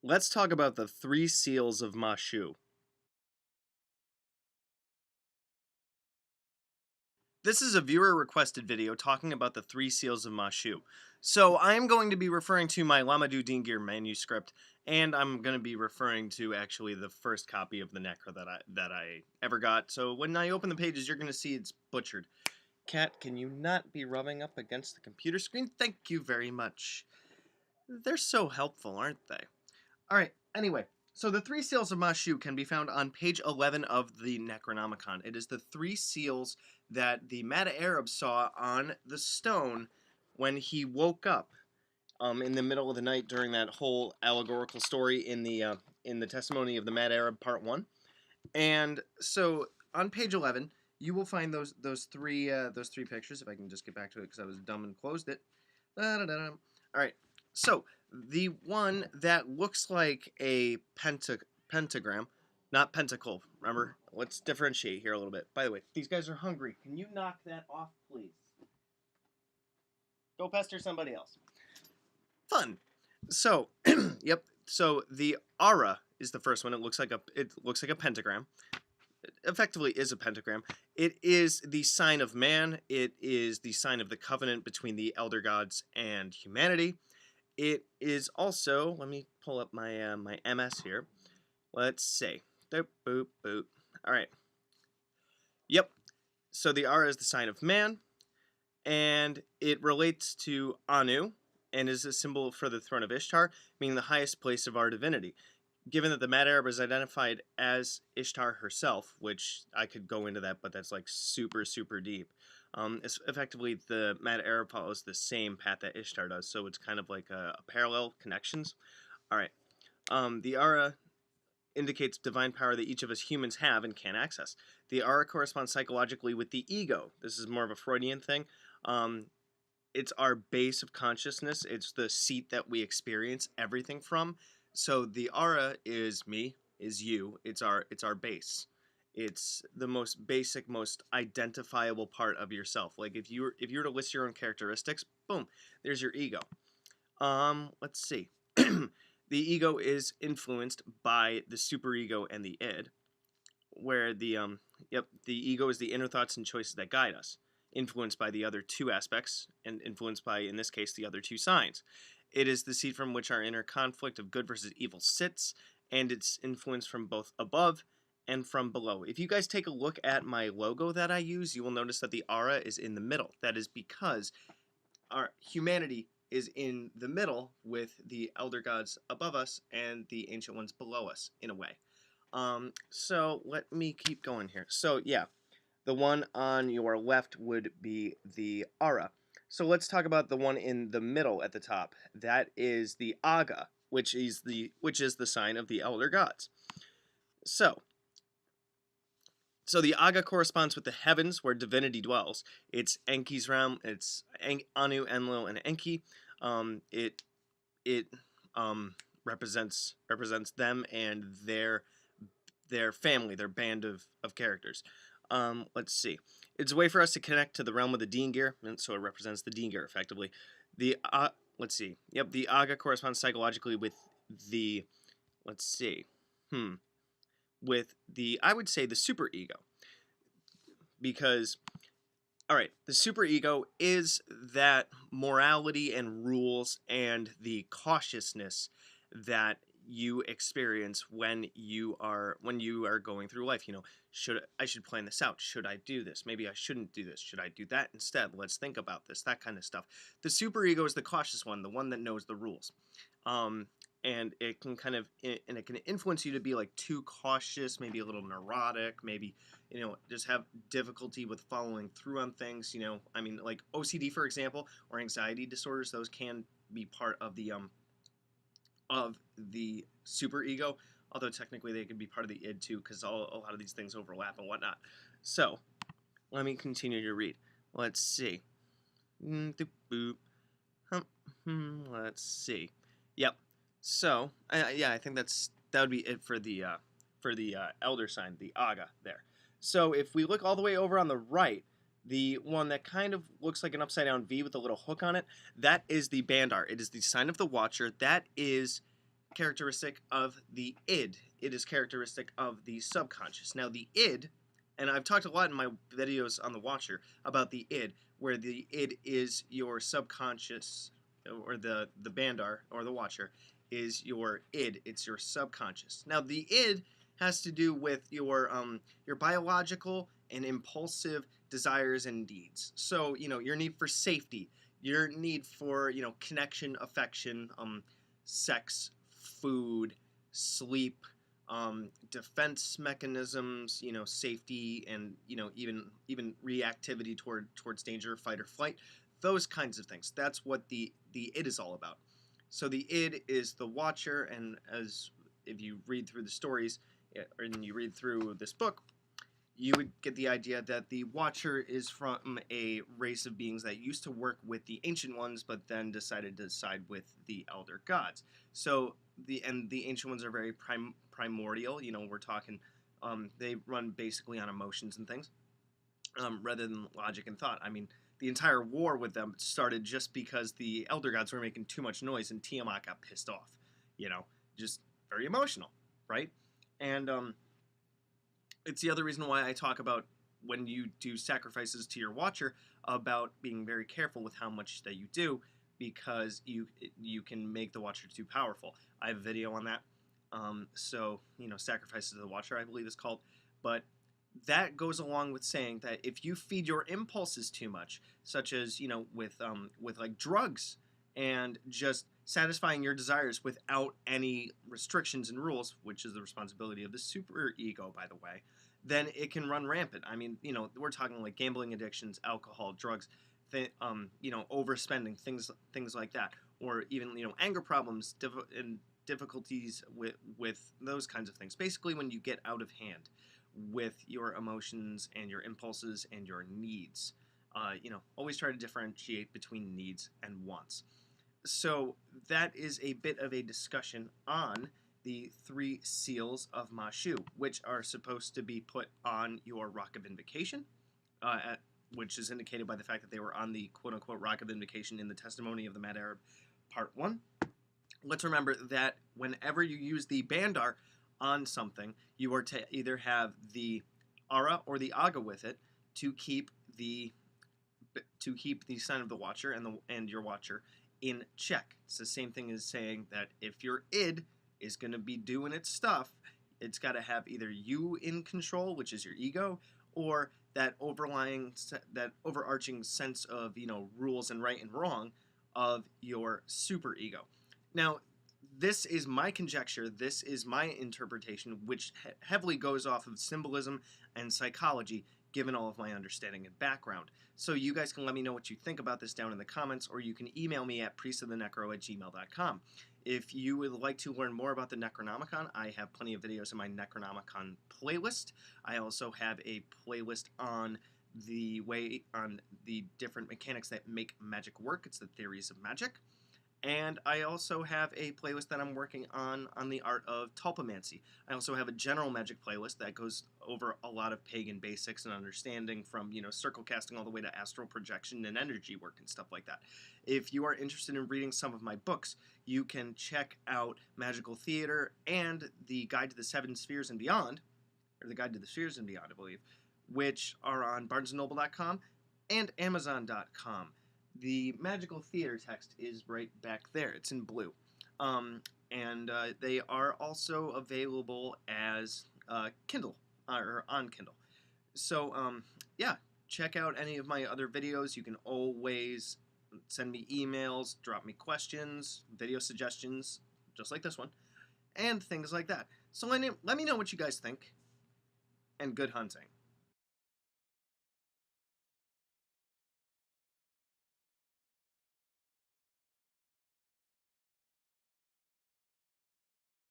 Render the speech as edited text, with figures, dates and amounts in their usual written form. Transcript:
Let's talk about the three seals of Masshu. This is a viewer-requested video talking about the three seals of Masshu. So I am going to be referring to my Lamadou Dingir manuscript, and I'm going to be referring to actually the first copy of the Necra that I ever got. So when I open the pages, you're going to see it's butchered. Cat, can you not be rubbing up against the computer screen? Thank you very much. They're so helpful, aren't they? Alright, anyway, so the three seals of Masshu can be found on page 11 of the Necronomicon. It is the three seals that the Mad Arab saw on the stone when he woke up in the middle of the night during that whole allegorical story in the Testimony of the Mad Arab Part 1. And so on page 11, you will find those three pictures. If I can just get back to it because I was dumb and closed it. Alright, so the one that looks like a pentagram, not pentacle, remember? Let's differentiate here a little bit. By the way, these guys are hungry. Can you knock that off, please? Go pester somebody else. Fun. So, yep. So the aura is the first one. It looks like a pentagram. It effectively is a pentagram. It is the sign of man. It is the sign of the covenant between the elder gods and humanity. It is also, let me pull up my my MS here. Let's see. Boop, boop, boop. All right. Yep. So the aura is the sign of man, and it relates to Anu, and is a symbol for the throne of Ishtar, meaning the highest place of our divinity. Given that the Mad Arab is identified as Ishtar herself, which I could go into that, but that's like super, super deep. It's effectively, the Mad Arab follows the same path that Ishtar does, so it's kind of like a parallel connections. All right. The aura indicates divine power that each of us humans have and can access. The aura corresponds psychologically with the ego. This is more of a Freudian thing. It's our base of consciousness. It's the seat that we experience everything from. So the aura is me, is you. It's our base. It's the most basic, most identifiable part of yourself. Like if you were to list your own characteristics, boom, there's your ego. Let's see. The ego is influenced by the superego and the id, where the ego is the inner thoughts and choices that guide us, influenced by the other two aspects, and influenced by, in this case, the other two signs. It is the seat from which our inner conflict of good versus evil sits, and it's influenced from both above and from below. If you guys take a look at my logo that I use, you will notice that the aura is in the middle. That is because our humanity is in the middle with the elder gods above us and the ancient ones below us, in a way. So let me keep going here. So yeah, the one on your left would be the aura. So let's talk about the one in the middle at the top. That is the aga, which is the sign of the elder gods. So the aga corresponds with the heavens where divinity dwells. It's Enki's realm. It's Anu, Enlil, and Enki. It represents them and their family, their band of characters. Let's see. It's a way for us to connect to the realm of the Dingir, and so it represents the Dingir effectively. Let's see. Yep, the Aga corresponds psychologically with the, let's see, with the, I would say, the superego. Because, all right, the superego is that morality and rules and the cautiousness that you experience when you are going through life. You know, I should plan this out? Should I do this? Maybe I shouldn't do this. Should I do that instead? Let's think about this. That kind of stuff. The superego is the cautious one, the one that knows the rules. And it can it can influence you to be like too cautious, maybe a little neurotic, maybe, you know, just have difficulty with following through on things. You know, I mean, like OCD, for example, or anxiety disorders, those can be part of the superego, although technically they could be part of the id too, because a lot of these things overlap and whatnot. So let me continue to read. Let's see. Let's see. Yep. So yeah, I think that would be it for the elder sign, the aga there. So if we look all the way over on the right, the one that kind of looks like an upside down V with a little hook on it, that is the bandar. It is the sign of the Watcher. That is characteristic of the id. It is characteristic of the subconscious. Now the id, and I've talked a lot in my videos on the Watcher about the id, where the id is your subconscious, or the Bandar, or the Watcher, is your id. It's your subconscious. Now the id has to do with your biological and impulsive desires and needs. So, your need for safety, your need for, connection, affection, sex, food, sleep, defense mechanisms, safety, and even reactivity towards danger, fight or flight, those kinds of things. That's what the id is all about. So the id is the Watcher, and as if you read through the stories and you read through this book, you would get the idea that the Watcher is from a race of beings that used to work with the Ancient Ones, but then decided to side with the Elder Gods. So the Ancient Ones are very primordial. We're talking, they run basically on emotions and things, rather than logic and thought. I mean, the entire war with them started just because the Elder Gods were making too much noise, and Tiamat got pissed off. Just very emotional, right? And it's the other reason why I talk about, when you do sacrifices to your Watcher, about being very careful with how much that you do, because you can make the Watcher too powerful. I have a video on that. So, sacrifices to the Watcher, I believe it's called. But that goes along with saying that if you feed your impulses too much, such as, with like drugs, and just satisfying your desires without any restrictions and rules, which is the responsibility of the super ego, by the way, then it can run rampant. I mean, we're talking like gambling addictions, alcohol, drugs, overspending, things like that, or even, anger problems, and difficulties with those kinds of things. Basically, when you get out of hand with your emotions and your impulses and your needs, always try to differentiate between needs and wants. So that is a bit of a discussion on the 3 seals of Masshu, which are supposed to be put on your Rock of Invocation, which is indicated by the fact that they were on the quote-unquote Rock of Invocation in the Testimony of the Mad Arab Part 1. Let's remember that whenever you use the Bandar on something, you are to either have the Aura or the Aga with it to keep the sign of the Watcher and your Watcher in check. It's the same thing as saying that if your id is going to be doing its stuff, it's got to have either you in control, which is your ego, or that overarching sense of, rules and right and wrong of your super ego. Now, this is my conjecture, this is my interpretation, which heavily goes off of symbolism and psychology, given all of my understanding and background. So you guys can let me know what you think about this down in the comments, or you can email me at priestofthenecro@gmail.com. If you would like to learn more about the Necronomicon, I have plenty of videos in my Necronomicon playlist. I also have a playlist on the different mechanics that make magic work. It's the theories of magic. And I also have a playlist that I'm working on the art of tulpamancy. I also have a general magic playlist that goes over a lot of pagan basics and understanding, from, circle casting all the way to astral projection and energy work and stuff like that. If you are interested in reading some of my books, you can check out Magical Theater and the Guide to the Seven Spheres and Beyond, or the Guide to the Spheres and Beyond, I believe, which are on barnesandnoble.com and amazon.com. The Magical Theater text is right back there. It's in blue. And they are also available as Kindle, or on Kindle. So, yeah, check out any of my other videos. You can always send me emails, drop me questions, video suggestions, just like this one, and things like that. So let me know what you guys think, and good hunting.